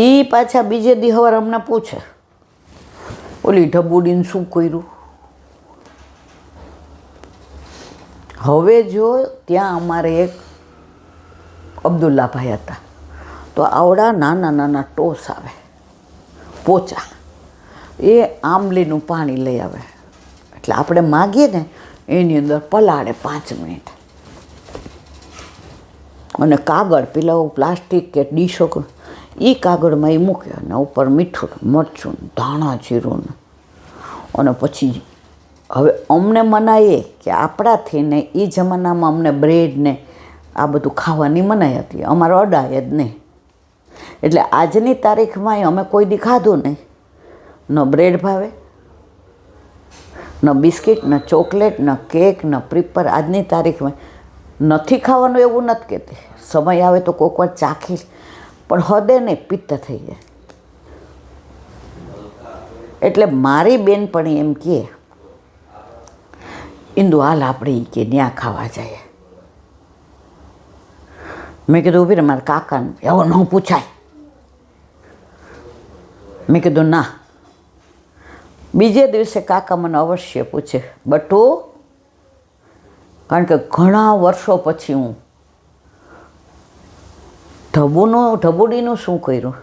એ પાછા બીજે દી હવાર અમને પૂછે, ઓલી ઢબુડીને શું કર્યું. હવે જો ત્યાં અમારે એક અબ્દુલ્લાભાઈ હતા, તો આવડા નાના નાના ટોસ આવે પોચા, એ આંબલીનું પાણી લઈ આવે. એટલે આપણે માગીએ ને એની અંદર પલાળે 5 મિનિટ, અને કાગળ પેલા પ્લાસ્ટિક કે ડીશો એ કાગળમાં એ મૂકે, અને ઉપર મીઠું મરચું ધાણા જીરું, અને પછી હવે અમને મનાઈએ કે આપણાથી ને એ જમાનામાં અમને બ્રેડ ને આ બધું ખાવાની મનાઈ હતી, અમારો અડાય જ નહીં. એટલે આજની તારીખમાં અમે કોઈ દી ખાધું નહીં, ન બ્રેડ ભાવે, ન બિસ્કિટ, ન ચોકલેટ, ન કેક, ન પ્રીપર. આજની તારીખમાં નથી ખાવાનું એવું નથી કહેતી, સમય આવે તો કોઈક વાર ચાખી, પણ હદે નહીં, પિત્ત થઈ જાય. એટલે મારી બેનપણી એમ કહે, ઇન્દુ હાલ આપણે કે ત્યાં ખાવા જઈએ. મેં કીધું ઊભી રે, મારા કાકાને એવો ન પૂછાય. મેં કીધું ના. બીજે દિવસે કાકા મને અવશ્ય પૂછે, બટુ, કારણ કે ઘણા વર્ષો પછી હું ઢબુડીનું શું કર્યું.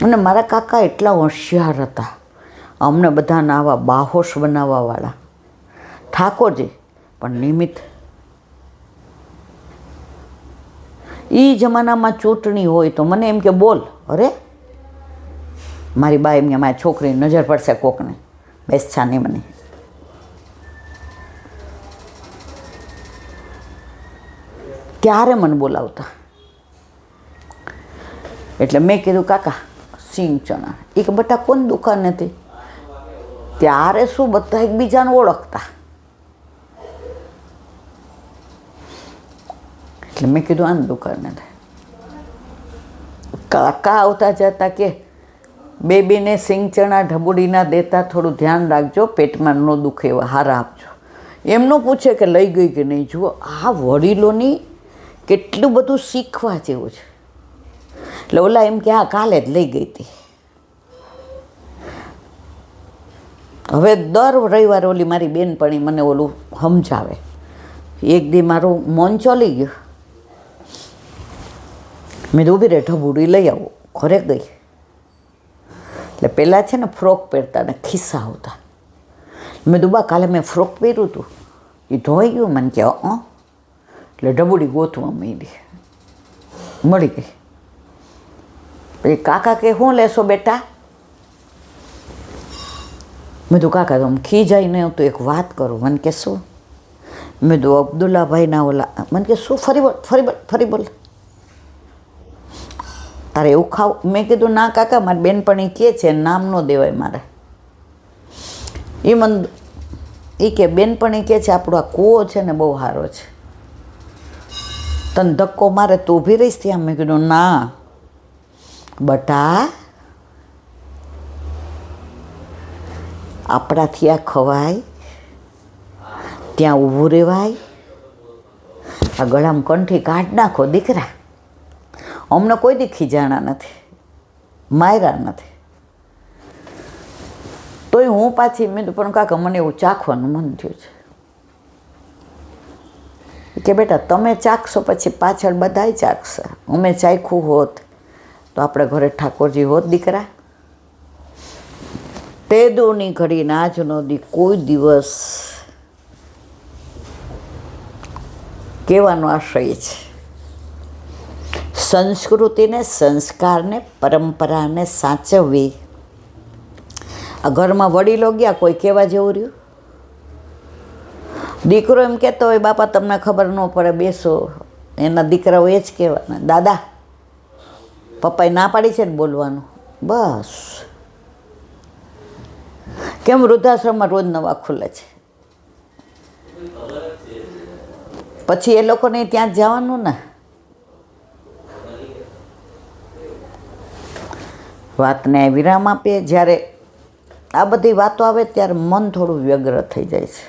અને મારા કાકા એટલા હોશિયાર હતા, અમને બધાના આવા બાહોશ બનાવવાવાળા. ઠાકોરજી પણ નિમિત્ત. એ જમાનામાં ચૂંટણી હોય તો મને એમ કે બોલ, અરે મારી બા એમ કે મારી છોકરીની નજર પડશે કોકને, બેસછા નહીં મને. ત્યારે મને બોલાવતા. એટલે મેં કીધું કાકા સિંગ ચણા. એ કે બટા કોણ દુકાન હતી? ત્યારે શું બધા એકબીજાને ઓળખતા. એટલે મેં કીધું આને દુકાને થાય. કાકા આવતા જતા કે બેબીને સિંગ ચણા ઢબુડીના દેતા થોડું ધ્યાન રાખજો, પેટમાં ન દુખે એવા હારા આપજો. એમનું પૂછે કે લઈ ગઈ કે નહીં. જુઓ આ વડીલોની કેટલું બધું શીખવા જેવું છે. એટલે ઓલા એમ કે હા કાલે જ લઈ ગઈ હતી. હવે દર રવિવારે ઓલી મારી બેનપણી મને ઓલું સમજાવે. એક દી મારું મન ચાલી ગયું, મેં ઊભી રહે ઢબુડી લઈ આવું. ઘરે ગઈ એટલે પહેલાં છે ને ફ્રોક પહેરતા ને ખિસ્સા આવતા. મેં દુબા કાલે મેં ફ્રોક પહેર્યું હતું, એ ધોઈ ગયું. મને કે એટલે ઢબુડી ગોતવા માંડી, મળી ગઈ. પછી કાકા કે શું લેશો બેટા? મેં તો કાકા તો ખીજાઈ નહીં તો એક વાત કરું. મને કે શું? મેં તો અબ્દુલ્લાભાઈના ઓલા. મને કે શું? ફરી બોલ. તારે એવું ખાવ? મેં કીધું ના કાકા, મારી બેનપણી કહે છે નામ ન દેવાય મારે. એ કે બેનપણી કહે છે આપણો આ કૂવો છે ને બહુ સારો છે, તને ધક્કો મારે તો ઊભી રહીશ ત્યાં? મેં કીધું ના બટા, આપણાથી આ ખવાય, ત્યાં ઊભું રહેવાય. આ ગળામાં કંઠી કાઢ નાખો દીકરા. અમને કોઈ દી ખીજાણા નથી, માર્યા નથી. તોય હું પાછી મેં તો પણ કાકા મને એવું ચાખવાનું મન થયું છે કે બેટા તમે ચાખશો પછી પાછળ બધાય ચાખશે. અમે ચાખ્યું હોત તો આપણે ઘરે ઠાકોરજી હોત દીકરા. તે દોની ઘડી આજનો દી કોઈ દિવસ કહેવાનો આશય છે. સંસ્કૃતિને, સંસ્કારને, પરંપરાને સાચવવી. આ ઘરમાં વડીલો ગયા, કોઈ કહેવા જેવું રહ્યું? દીકરો એમ કહેતો હોય બાપા તમને ખબર ન પડે બેસો, એના દીકરાઓ એ જ કહેવાના દાદા પપ્પાએ ના પાડી છે ને બોલવાનું. બસ કેમ વૃદ્ધાશ્રમમાં રોજ નવા ખુલે છે, પછી એ લોકોને ત્યાં જવાનું ને. વાતને વિરામ આપીએ. જ્યારે આ બધી વાતો આવે ત્યારે મન થોડું વ્યગ્ર થઈ જાય છે,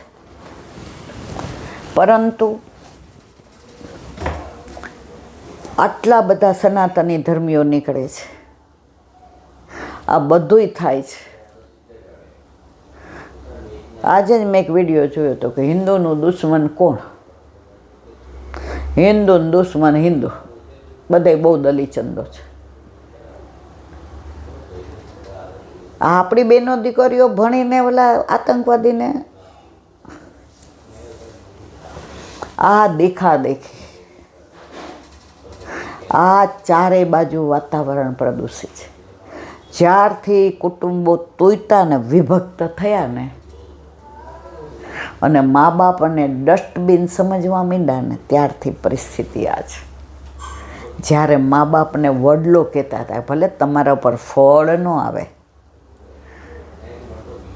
પરંતુ આટલા બધા સનાતની ધર્મીઓ નીકળે છે. આ બધુંય થાય છે. આજે જ મેં એક વિડીયો જોયો હતો કે હિન્દુનું દુશ્મન કોણ? હિન્દુનું દુશ્મન હિન્દુ. બધાય બહુ દલીચંદો છે. આ આપણી બેનો દીકરીઓ ભણીને ઓલા આતંકવાદીને આ દેખાદેખી, આ ચારે બાજુ વાતાવરણ પ્રદૂષિત છે. જ્યારથી કુટુંબો તૂટ્યા ને વિભક્ત થયા ને અને મા બાપને ડસ્ટબિન સમજવા માંડ્યા ને ત્યારથી પરિસ્થિતિ આ છે. જ્યારે મા બાપને વડલો કહેતા હતા, ભલે તમારા પર ફળ ન આવે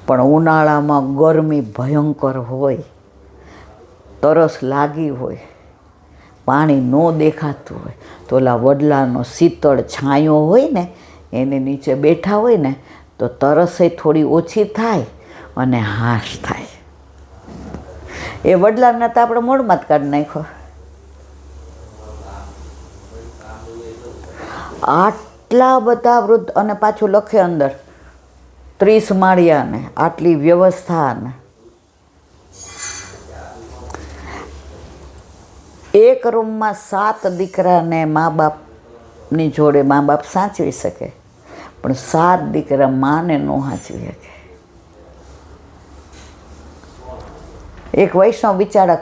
પણ ઉનાળામાં ગરમી ભયંકર હોય, તરસ લાગી હોય, પાણી ન દેખાતું હોય તો ઓલા વડલાનો શીતળ છાંયો હોય ને એની નીચે બેઠા હોય ને તો તરસે થોડી ઓછી થાય અને હાશ થાય. એ વડલાને તો આપણે મોઢમાં જ કાઢી નાખ્યો. આટલા બધા વૃદ્ધ અને પાછું લખે અંદર 30 માળિયાને આટલી વ્યવસ્થા ને એક રૂમમાં 7 દીકરાને મા બાપની જોડે મા બાપ સાચવી શકે પણ 7 દીકરા માને ન સાચવી શકે. એક વૈષ્ણવ બિચારા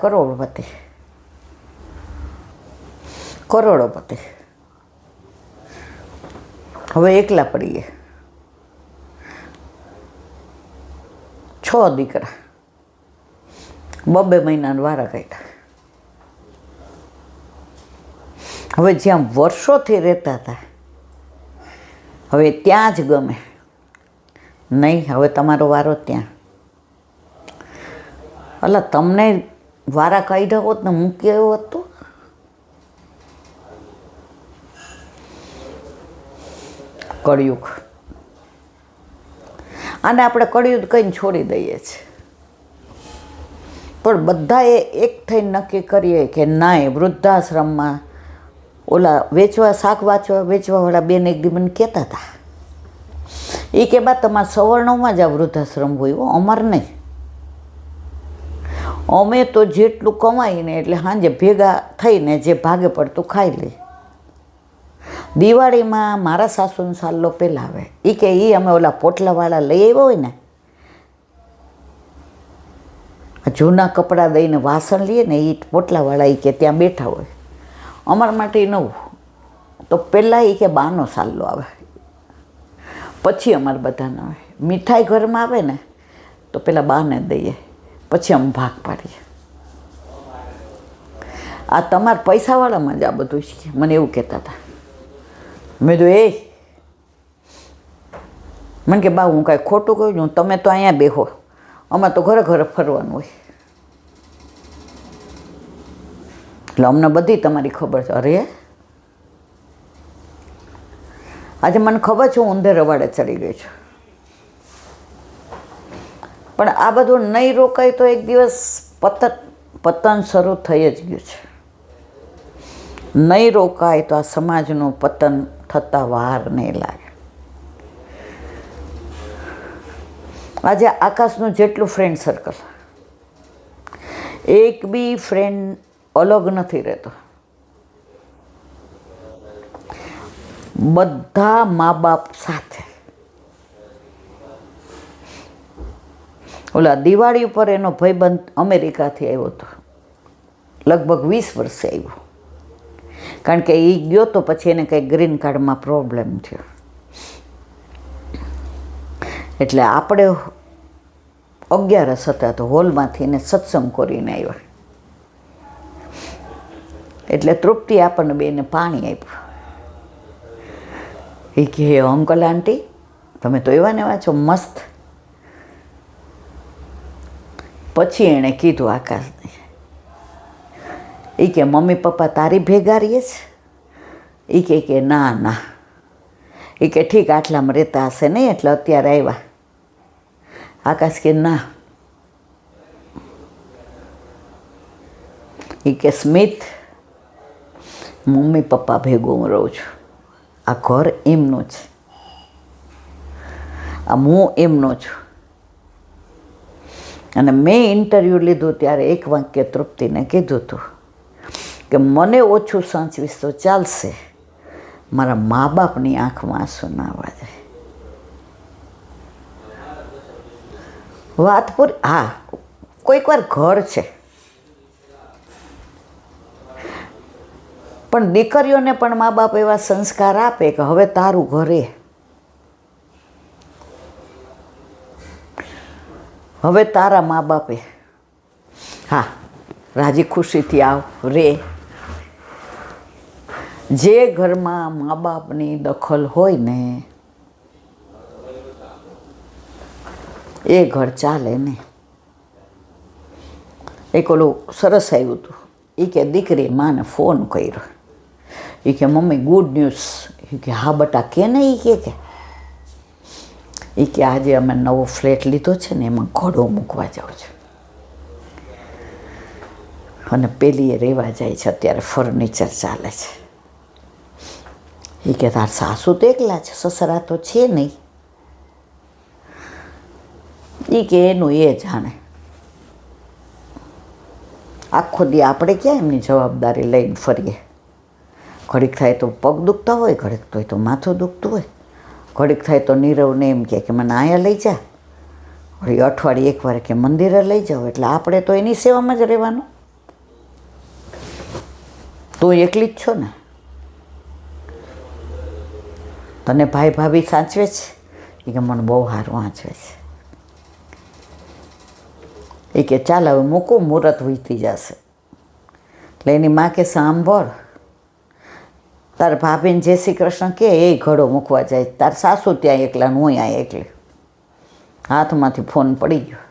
કરોડોપતિ હવે એકલા પડી ગયા. 6 દીકરા 2 મહિનાના વારા કાઢ્યા. હવે જ્યાં વર્ષોથી રહેતા હતા હવે ત્યાં જ ગમે નહીં. હવે તમારો વારો ત્યાં. એટલે તમને વારા કાઢ્યા હોત ને મૂકી આવ્યો હોત તો કળિયુગ. આને આપણે કળિયુગ કહીને છોડી દઈએ છીએ પણ બધાએ એક થઈને નક્કી કરીએ કે ના, એ વૃદ્ધાશ્રમમાં ઓલા શાક વેચવાવાળા બેન એક દી મને કહેતા હતા, એ કે બા તમારા સવર્ણોમાં જ આ વૃદ્ધાશ્રમ હોય, અમાર નહીં. અમે તો જેટલું કમાઈને એટલે સાંજે ભેગા થઈને જે ભાગે પડતું ખાઈ લે. દિવાળીમાં મારા સાસુનો સાલ્લો પહેલાં આવે, એ કે એ અમે ઓલા પોટલાવાળા લઈ આવ્યા હોય ને, જૂના કપડાં દઈને વાસણ લઈએ ને એ પોટલાવાળા એ કે ત્યાં બેઠા હોય. અમારા માટે નવું તો પહેલાં એ કે બાનો સાલ્લો આવે, પછી અમારે બધાને આવે. મીઠાઈ ઘરમાં આવે ને તો પહેલાં બાને દઈએ, પછી અમે ભાગ પાડીએ. આ તમારા પૈસાવાળામાં જ આ બધું છે, મને એવું કહેતા હતા. મેં તો મને કે બા હું કાંઈ ખોટું કહું છું, તમે તો અહીંયા બેહો, અમારે તો ઘરે ઘરે ફરવાનું હોય. એટલે અમને બધી તમારી ખબર છે. અરે આજે મને ખબર છે હું ઊંધે રવાડે ચડી ગઈ છું, પણ આ બધું નહીં રોકાય તો એક દિવસ પતન શરૂ થઈ જ ગયું છે. નહીં રોકાય તો આ સમાજનું પતન થતાં વાર નહીં લાગે. આજે આકાશનું જેટલું ફ્રેન્ડ સર્કલ, એક બી ફ્રેન્ડ અલગ નથી રહેતો. બધા મા બાપ સાથે. ઓલા દિવાળી ઉપર એનો ભાઈબંધ અમેરિકાથી આવ્યો હતો, લગભગ 20 વર્ષે આવ્યો, કારણ કે એ ગયો તો પછી એને કંઈક ગ્રીન કાર્ડમાં પ્રોબ્લેમ થયો. એટલે આપણે 11 હતા તો હોલમાંથી એને સત્સંગ કરીને આવ્યા. એટલે તૃપ્તિ આપણને બેને પાણી આપ્યું. એ કહે અંકલ આંટી તમે તો એવા ને એવા છો મસ્ત. પછી એણે કીધું આકાશને, એ કે મમ્મી પપ્પા તારી ભેગા રહીએ છે? એ કે ના ના. એ કે ઠીક આટલામાં રહેતા હશે નહીં એટલે અત્યારે આવ્યા. આકાશ કે ના. એ કે સ્મિત મમ્મી પપ્પા ભેગું હું રહું છું. આ ઘર એમનું છે, આ હું એમનો છું. અને મેં ઇન્ટરવ્યૂ લીધું ત્યારે એક વાક્ય તૃપ્તિને કીધું હતું કે મને ઓછું સાચવીશ તો ચાલશે, મારા મા બાપની આંખમાં આંસુ ના આવવા જાય. વાત પૂરી. હા, કોઈક વાર ઘર છે, પણ દીકરીઓને પણ મા બાપ એવા સંસ્કાર આપે કે હવે તારું ઘરે, હવે તારા મા બાપે, હા રાજી ખુશીથી આવ રે. જે ઘરમાં મા બાપની દખલ હોય ને એ ઘર ચાલે નહીં. એક ઓલું સરસ આવ્યું હતું, એ કે દીકરી માને ફોન કર્યો, એ કે મમ્મી ગુડ ન્યૂઝ. એ કે હા બટા કે ને. એ કે આજે અમે નવો ફ્લેટ લીધો છે ને એમાં ઘોડો મૂકવા જાઉં છું, અને પેલી એ રહેવા જાય છે, અત્યારે ફર્નિચર ચાલે છે. એ કે તાર સાસુ તો એકલા છે, સસરા તો છે નહીં. એ કે એનું એ જાણે, આખો દી આપણે ક્યાં એમની જવાબદારી લઈને ફરીએ. ઘડીક થાય તો પગ દુખતા હોય, ઘડીક થાય તો માથું દુખતું હોય, ઘડીક થાય તો નીરવને એમ કે મને અહીંયા લઈ જા, વળી અઠવાડિયે એકવાર કે મંદિરે લઈ જાઓ. એટલે આપણે તો એની સેવામાં જ રહેવાનું. તું એકલી જ છો ને, તને ભાઈ ભાભી સાચવે છે? એ કે મને બહુ સારું સાચવે છે. એ કે ચાલ હવે મૂકું, મુહૂર્ત વીતી જશે. એટલે એની માં કે સાંભળ, તાર ભાભીને જય શ્રી કૃષ્ણ કે એ ઘડો મૂકવા જાય, તાર સાસુ ત્યાં એકલા ને હું અહીંયા એકલી. હાથમાંથી ફોન પડી ગયો,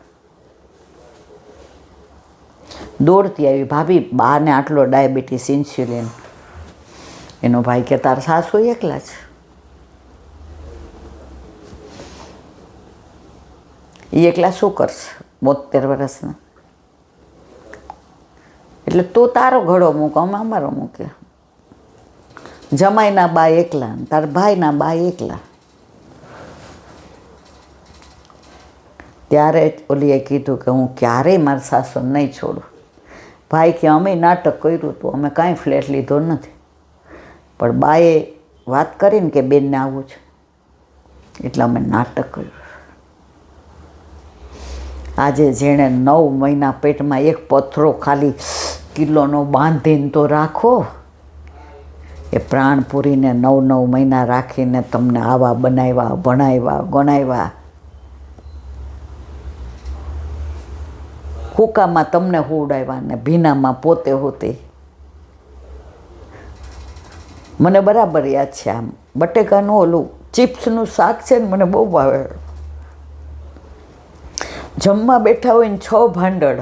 દોડતી આવી, ભાભી બાને આટલો ડાયાબિટીસ, ઇન્સ્યુલિન. એનો ભાઈ કે તાર સાસુ એકલા છે. એ એકલા શું કરશે 72 વર્ષના? એટલે તું તારો ઘડો મૂક, અમે અમારો મૂકે. જમાઈના બા એકલા, તાર ભાઈના બા એકલા. ત્યારે ઓલીએ કીધું કે હું ક્યારેય મારા સાસુને નહીં છોડું. ભાઈ કે અમે નાટક કર્યું હતું, અમે કાંઈ ફ્લેટ લીધો નથી, પણ બાએ વાત કરીને કે બેનને આવું છે એટલે અમે નાટક કર્યું. આજે જેણે 9 મહિના પેટમાં એક પથરો ખાલી કિલોનો બાંધીને તો રાખો, એ પ્રાણ પૂરીને 9 મહિના રાખીને તમને આવા બનાવ્યા, ભણાવ્યા, ગણાવ્યા. હુકામાં તમને હુડાવ્યા ને ભીનામાં પોતે હોતી. મને બરાબર યાદ છે. આમ બટેકાનું ઓલું ચિપ્સનું શાક છે ને, મને બહુ ભાવે. જમવા બેઠા હોય ને 6 ભાંડળ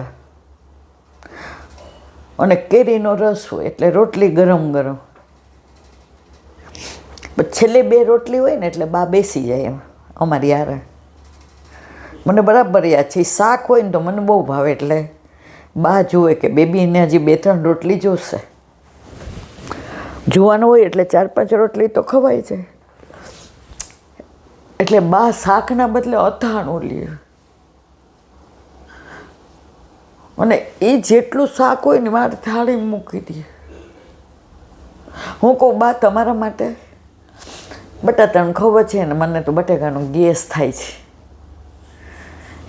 અને કેરીનો રસ હોય, એટલે રોટલી ગરમ ગરમ. પણ છેલ્લે 2 રોટલી હોય ને એટલે બા બેસી જાય એમ અમારી યાર. મને બરાબર યાદ છે. શાક હોય ને તો મને બહુ ભાવે, એટલે બા જુએ કે બેબીને હજી 2-3 રોટલી જોશે. જોવાનું હોય એટલે 4-5 રોટલી તો ખવાય જાય. એટલે બા શાકના બદલે અથાણું લે, અને એ જેટલું શાક હોય ને મારે થાળી મૂકી દે. હું કહું બા તમારા માટે બટાટાનું ખબર છે ને, મને તો બટાકાનો ગેસ થાય છે,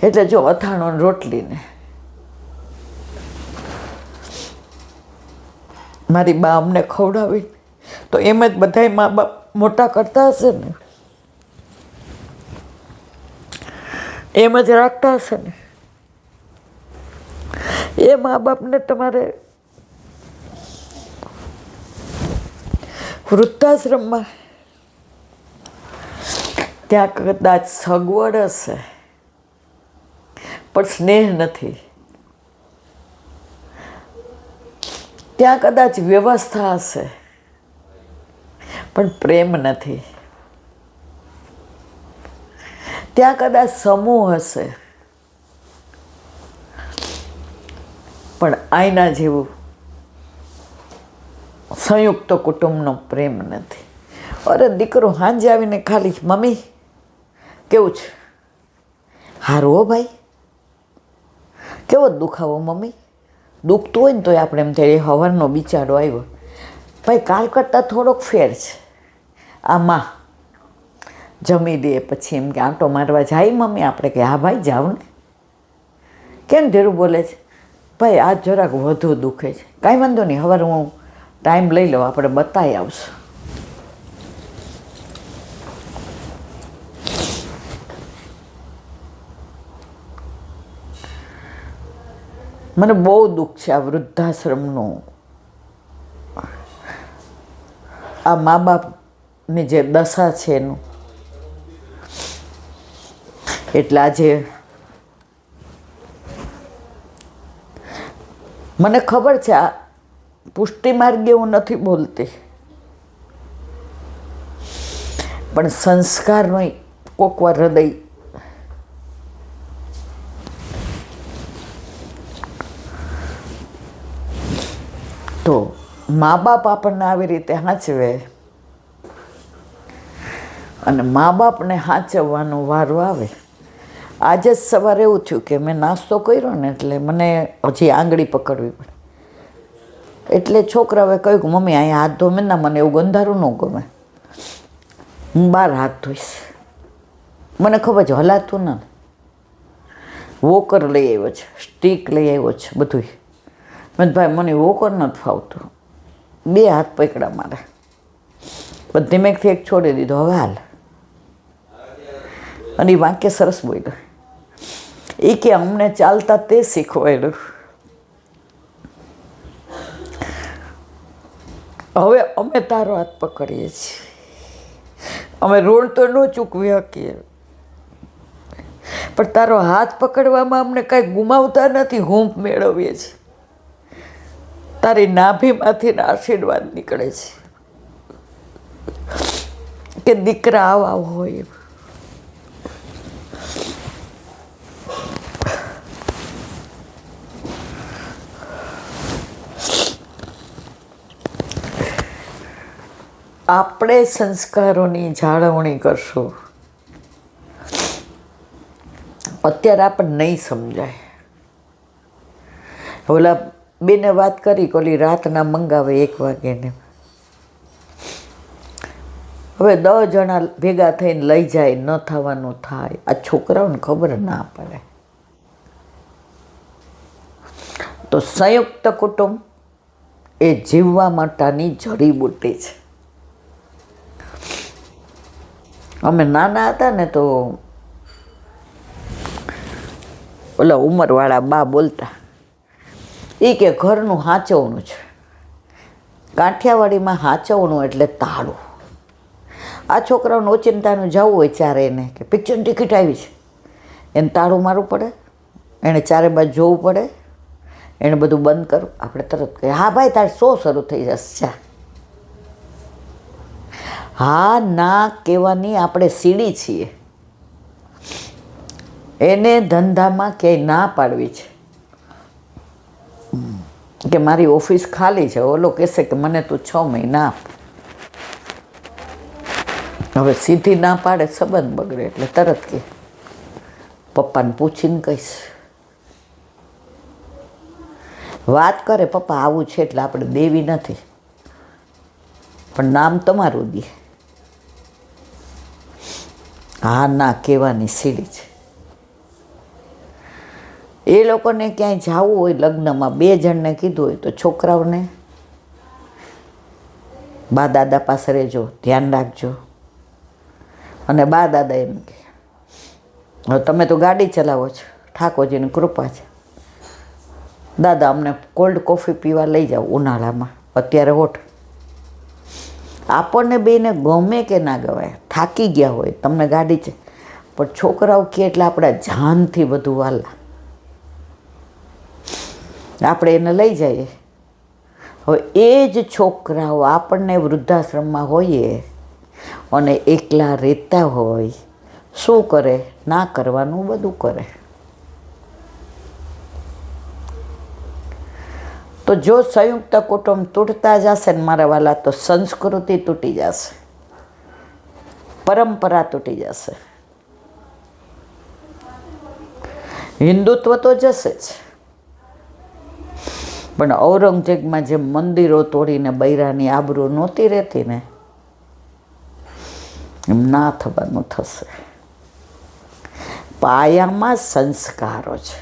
એટલે જો અથાણો ને રોટલી ને. મારી બા અમને ખવડાવી તો એમ જ બધાય મા બાપ મોટા કરતા હશે ને, એમ જ રાખતા હશે ને. એ મા બાપને તમારે વૃદ્ધાશ્રમમાં, ત્યાં કદાચ સગવડ હશે પણ સ્નેહ નથી, ત્યાં કદાચ વ્યવસ્થા હશે પણ પ્રેમ નથી, ત્યાં કદાચ સમૂહ હશે પણ આઈના જેવું સંયુક્ત કુટુંબનો પ્રેમ નથી. અરે દીકરો સાંજે આવીને ખાલી મમ્મી કેવું છે, હારું હો ભાઈ, કેવો દુખાવો મમ્મી, દુખતું હોય ને તોય આપણે એમ થાય હવારનો બિચારો આવ્યો ભાઈ, કાલ કરતાં થોડોક ફેર છે. આમાં જમી દે પછી એમ કે આંટો મારવા જાય મમ્મી, આપણે કે હા ભાઈ જાવ ને. કેમ ધીરું બોલે છે ભાઈ, આજ જરાક વધુ દુખે છે. કાંઈ વાંધો નહીં, સવારે હું ટાઈમ લઈ લઉં, આપણે બતાવી આવશું. મને બહુ દુઃખ છે આ વૃદ્ધાશ્રમનું, આ મા બાપની જે દશા છે એનું. એટલે આજે મને ખબર છે આ પુષ્ટિ માર્ગે હું નથી બોલતી, પણ સંસ્કારનો કોક વાર હૃદય તો મા બાપ આપણને આવી રીતે સાચવે અને મા બાપને સાચવવાનો વારો આવે. આજે જ સવારે એવું થયું કે મેં નાસ્તો કર્યો ને એટલે મને હજી આંગળી પકડવી પડે, એટલે છોકરાઓએ કહ્યું કે મમ્મી અહીંયા હાથ ધોમે. ના, મને એવું ગંધારું ન ગમે, હું બહાર હાથ ધોઈશ. મને ખબર છે હલાતું ના. વોકર લઈ આવ્યો છે, સ્ટીક લઈ આવ્યો છે, બધું. મેં ભાઈ મને વોકર નથી ફાવતું. 2 હાથ પકડા મારે, પણ ધીમેકથી એક છોડી દીધો, હવે હાલ. અને એ વાક્ય સરસ બોલ્યો, એ કે અમને ચાલતા તે શીખવાડ્યું. હવે અમે તારો હાથ પકડીએ છીએ, અમે રોડ તો ન ચૂકવી શકીએ, પણ તારો હાથ પકડવામાં અમને કાંઈ ગુમાવતા નથી, હૂંફ મેળવીએ છીએ. તારી નાભીમાંથી આશીર્વાદ નીકળે છે કે દીકરા આવા હોય. આપણે સંસ્કારોની જાળવણી કરશું. અત્યારે આપણને નહીં સમજાય. ઓલા બેને વાત કરી કે ઓલી રાતના મંગાવે 1 વાગ્યાને, હવે 10 જણા ભેગા થઈને લઈ જાય, ન થવાનું થાય. આ છોકરાઓને ખબર ના પડે. તો સંયુક્ત કુટુંબ એ જીવવા માટેની જડીબુટ્ટી છે. અમે નાના હતા ને તો ઓલા ઉંમરવાળા બા બોલતા, એ કે ઘરનું હાચવણું છે. કાઠિયાવાડીમાં હાચવણું એટલે તાળું. આ છોકરાઓને ઓચિંતાનું જવું હોય ચારે એને કે પિક્ચરની ટિકિટ આવી છે, એને તાળું મારવું પડે, એણે ચારે બાજુ જોવું પડે, એણે બધું બંધ કરવું. આપણે તરત કહીએ હા ભાઈ તારે શો શરૂ થઈ જશે, ચા. હા ના કહેવાની આપણે સીડી છીએ. એને ધંધામાં ક્યાંય ના પાડવી છે કે મારી ઓફિસ ખાલી છે. ઓલો કહેશે કે મને તું 6 મહિના આપ. હવે સીધી ના પાડે સંબંધ બગડે, એટલે તરત કે પપ્પાને પૂછીને કહીશ. વાત કરે પપ્પા આવું છે એટલે આપણે દેવી નથી, પણ નામ તમારું દે. હા ના કહેવાની સીડી છે. એ લોકોને ક્યાંય જવું હોય લગ્નમાં, 2 જણને કીધું હોય તો છોકરાઓને બા દાદા પાસે રહેજો, ધ્યાન રાખજો. અને બા દાદા એમ કે હવે તમે તો ગાડી ચલાવો છો, ઠાકોરજીની કૃપા છે. દાદા અમને કોલ્ડ કોફી પીવા લઈ જાઓ ઉનાળામાં, અત્યારે હોઠ. આપણને બેને ગમે કે ના ગવાય, થાકી ગયા હોય, તમને ગાડી છે, પણ છોકરાઓ કહે એટલે આપણા જાનથી બધું વાલા. આપણે એને લઈ જઈએ. હવે એ જ છોકરાઓ આપણને વૃદ્ધાશ્રમમાં હોઈએ અને એકલા રહેતા હોય, શું કરે? ના કરવાનું બધું કરે. તો જો સંયુક્ત કુટુંબ તૂટતા જશે ને મારા વાલા, તો સંસ્કૃતિ તૂટી જશે, પરંપરા તૂટી જશે. હિન્દુત્વ તો જશે જ, પણ ઔરંગઝેબમાં જે મંદિરો તોડીને બૈરાની આબરૂ નહોતી રહેતી ને, એમ ના થવાનું થશે. પાયામાં સંસ્કારો છે.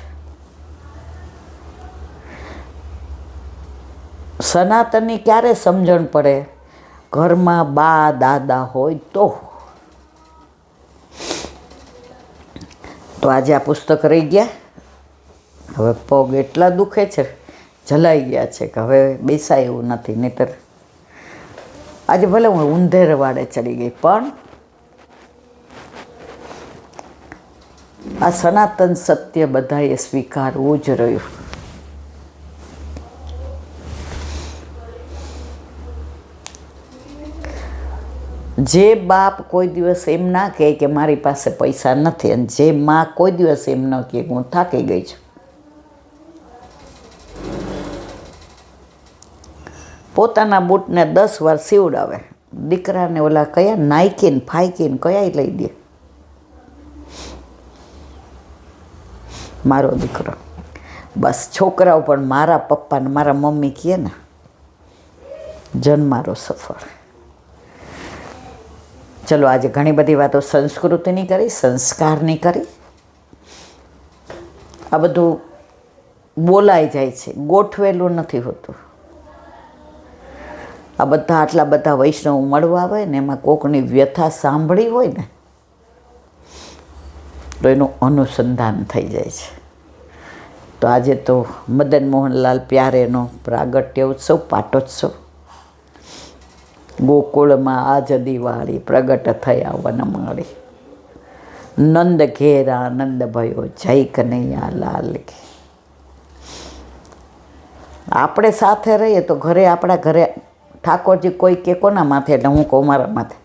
સનાતનની ક્યારે સમજણ પડે? ઘરમાં બા દાદા હોય તો. તો આજે આ પુસ્તક રહી ગયા. હવે પગ એટલા દુખે છે, જલાઈ ગયા છે કે હવે બેસાય એવું નથી. નહીતર આજે ભલે હું ઊંધેર વાડે ચડી ગઈ, પણ આ સનાતન સત્ય બધાએ સ્વીકારવું જ રહ્યું. જે બાપ કોઈ દિવસ એમ ના કહે કે મારી પાસે પૈસા નથી, અને જે માં કોઈ દિવસ એમ ન કહે હું થાકી ગઈ છું, પોતાના બૂટને 10 વાર સીવડાવે, દીકરાને ઓલા કયા નાઇકીને ફાઈકીને કયા લઈ દે. મારો દીકરો બસ. છોકરાઓ પણ મારા પપ્પાને મારા મમ્મી કહે ને, જન્મારો સફળ. ચલો, આજે ઘણી બધી વાતો સંસ્કૃતિની કરી, સંસ્કારની કરી. આ બધું બોલાઈ જાય છે, ગોઠવેલું નથી હોતું. આ બધા આટલા બધા વૈષ્ણવ મળવા આવે ને, એમાં કોકની વ્યથા સાંભળી હોય ને, તો એનું અનુસંધાન થઈ જાય છે. તો આજે તો મદન મોહનલાલ પ્યારેનો પ્રાગટ્ય ઉત્સવ, પાટોત્સવ. ગોકુળમાં આજ દિવાળી પ્રગટ થયા વનમાળી, નંદ ઘેર આનંદ ભયો, જય કનૈયા લાલ કી. આપણે સાથે રહીએ તો ઘરે, આપણા ઘરે ઠાકોરજી કોઈ કે કોના માથે, એટલે હું કહું મારા માથે.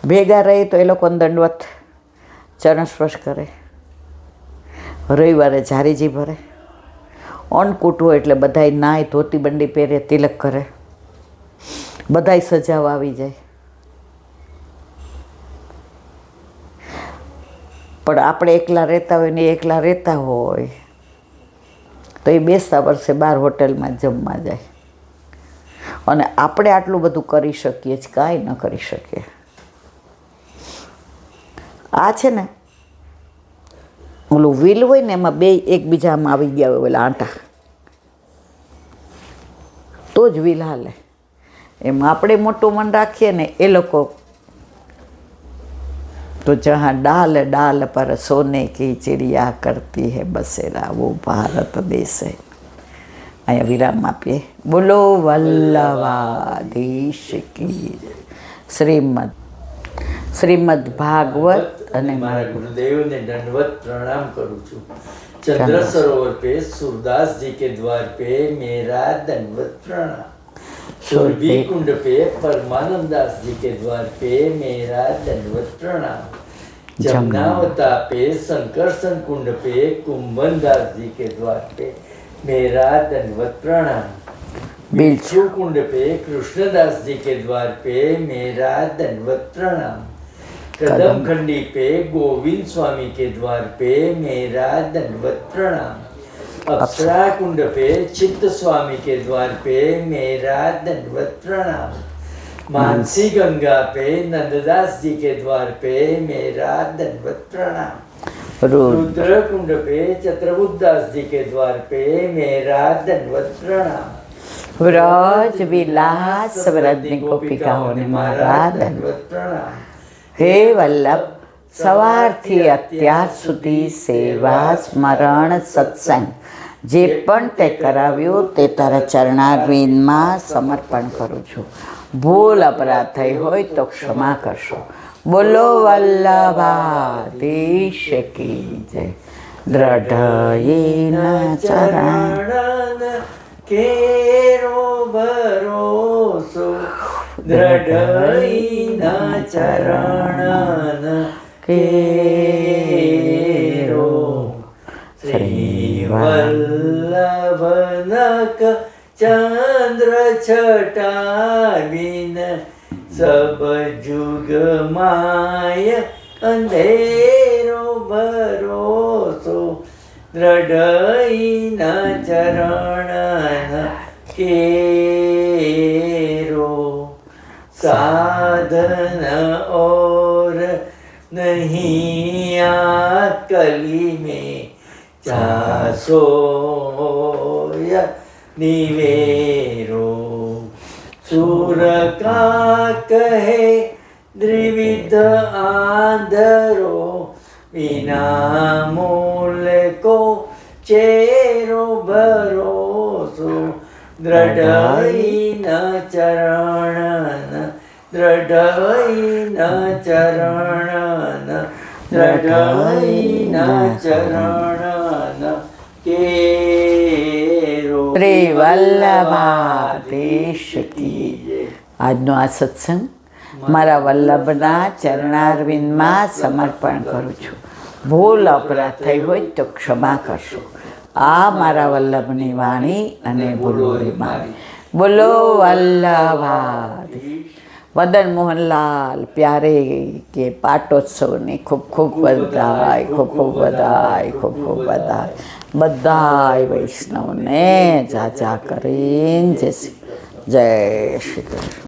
ભેગા રહીએ તો એ લોકોને દંડવત, ચરણ સ્પર્શ કરે. રવિવારે ઝારીજી ભરે. અન્નકૂટ હોય એટલે બધાય નાય, ધોતી બંડી પહેરે, તિલક કરે, બધાય સજાવા આવી જાય. પણ આપણે એકલા રહેતા હોય ને એકલા રહેતા હોય તો એ બેસતા વર્ષે 12 હોટલમાં જમવા જાય. અને આપણે આટલું બધું કરી શકીએ છીએ, કાંઈ ન કરી શકીએ. આ છે ને ઓલું વ્હીલ હોય ને, એમાં બે એકબીજામાં આવી ગયા હોય ઓલા આંટા, તો જ વ્હીલ હાલે. એમાં આપણે મોટું મન રાખીએ ને, એ લોકો તો જहाँ डाल डाल पर सोने की चिड़िया करती है बसेरा, वो भारत देश है. અહીંયા વિરામ આપીએ. બોલો વલ્લભાધીશ કી. શ્રીમદ ભાગવત. અને મારા ગુરુદેવને દંડવત પ્રણામ કરું છું. चंद्र सरोवर पे सूरदास जी के द्वार पे मेरा दंडवत प्रणाम. सुरभि कुंड पे परमानंद दास जी के द्वार पे मेरा दंडवत प्रणाम. जमुनावता पे संकर्षण कुंड पे कुंभन दास जी के द्वार पे मेरा दंडवत प्रणाम. बिच्छू कुंड पे कृष्णदास जी के द्वार पे मेरा दंडवत प्रणाम. कदम खंडी पे गोविंद स्वामी के द्वार पे मेरा दंडवत प्रणाम. अप्सरा कुंड पे चित्त स्वामी के द्वार पे मेरा दंडवत प्रणाम. मानसी गंगा पे नंददास जी के द्वार पे मेरा दंडवत प्रणाम. रुद्र कुंड पे चतुर्बुदास जी के द्वार पे मेरा दंडवत प्रणाम. व्रज विलास व्रजनी गोपिकाओं ने मारा दंडवत प्रणाम. હે વલ્લભ, સવારથી અત્યાર સુધી સેવા, સ્મરણ, સત્સંગ જે પણ તે કરાવ્યું તે તારા ચરણારવિંદમાં સમર્પણ કરું છું. ભૂલ અપરાધ થઈ હોય તો ક્ષમા કરશો. બોલો વલ્લભાધીશ કી જય. દ્રઢયેન ચરણ કેરો ભરોસો, દ્રઢઈના ચરણ કેરો. श्री वल्लभनक चंद्र छटा बिन सब जुग माय अंधेरो भरोसो दृढ़ई न चरण केरो साधन और नहीं आ कली में चासो या निवेरो सूर का कहे द्विविध आंधरो बिना मूल को चेरो भरोसो दृढ़ई न चरण दृढ़ई न चरण दृढ़ई न चरण केरो શ્રી વલ્લભાધીશ કી જય. આજનો આ સત્સંગ મારા વલ્લભના ચરણારવિંદમાં સમર્પણ કરું છું. ભૂલ અપરાધ થઈ હોય તો ક્ષમા કરશો. આ મારા વલ્લભની વાણી અને ભૂલોની મારી. બોલો વલ્લભાધીશ. મદન મોહનલાલ પ્યારે કે પાટોત્સવની ખૂબ ખૂબ બધાય, ખૂબ ખૂબ બધાય, ખૂબ ખૂબ બધાય. બધાય વૈષ્ણવને જાજા કરીને જય શ્રી કૃષ્ણ.